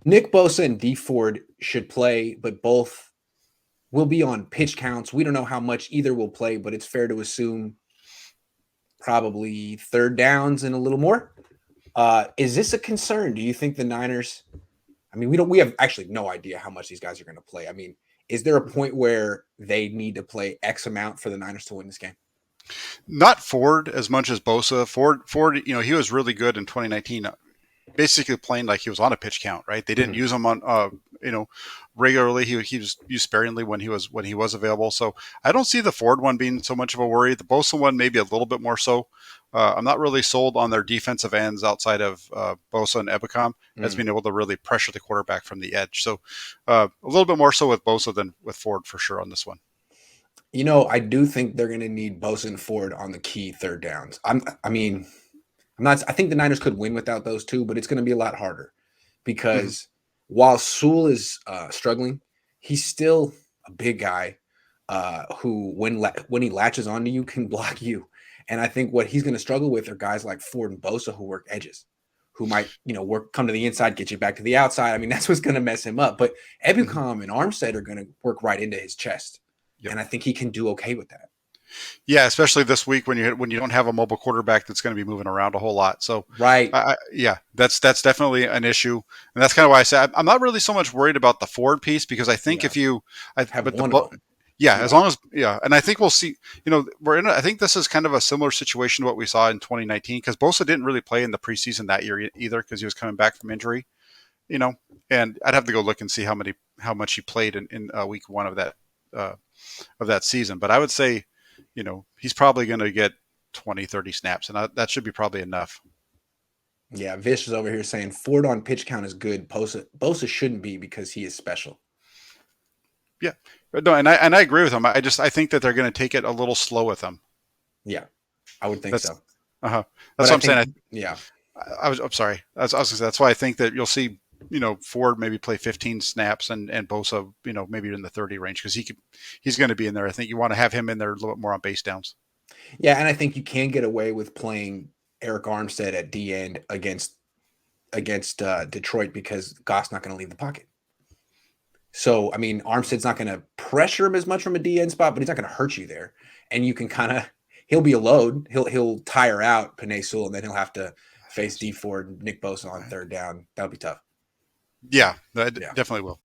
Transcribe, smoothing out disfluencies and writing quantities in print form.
Nick Bosa and Dee Ford should play, but both will be on pitch counts. We don't know how much either will play, but it's fair to assume probably third downs and a little more. Is this a concern? Do you think the Niners? I mean, we have actually no idea how much these guys are going to play. I mean, is there a point where they need to play X amount for the Niners to win this game? Not Ford as much as Bosa. Ford, he was really good in 2019, basically playing like he was on a pitch count, right? They didn't use him on, regularly. He was used sparingly when he was available. So I don't see the Ford one being so much of a worry. The Bosa one maybe a little bit more so. I'm not really sold on their defensive ends outside of Bosa and Ebicom as being able to really pressure the quarterback from the edge. So a little bit more so with Bosa than with Ford for sure on this one. I do think they're going to need Bosa and Ford on the key third downs. I think the Niners could win without those two, but it's going to be a lot harder because while Sewell is struggling, he's still a big guy who, when he latches onto you, can block you. And I think what he's going to struggle with are guys like Ford and Bosa who work edges, who might, come to the inside, get you back to the outside. I mean, that's what's going to mess him up. But Ebicom and Armstead are going to work right into his chest. Yep. And I think he can do okay with that. Yeah, especially this week when you don't have a mobile quarterback that's going to be moving around a whole lot. So right, that's definitely an issue, and that's kind of why I said I'm not really so much worried about the Ford piece because I think if you have one of them. As long as and I think we'll see. I think this is kind of a similar situation to what we saw in 2019 because Bosa didn't really play in the preseason that year either because he was coming back from injury. And I'd have to go look and see how much he played in week one of that season, but I would say. He's probably going to get 20, 30 snaps, and that should be probably enough. Yeah, Vish is over here saying Ford on pitch count is good. Bosa shouldn't be because he is special. Yeah, no, and I agree with him. I think that they're going to take it a little slow with him. Yeah, I would think so. That's what I'm saying. I'm sorry. That's why I think that you'll see. Ford maybe play 15 snaps and Bosa, maybe in the 30 range because he's going to be in there. I think you want to have him in there a little bit more on base downs. Yeah, and I think you can get away with playing Eric Armstead at D end against Detroit because Goff's not going to leave the pocket. So, I mean, Armstead's not going to pressure him as much from a D end spot, but he's not going to hurt you there. And you can he'll be a load. He'll tire out Penei Sewell, and then he'll have to face Dee Ford and Nick Bosa on third down. That'll be tough. Yeah, that definitely will.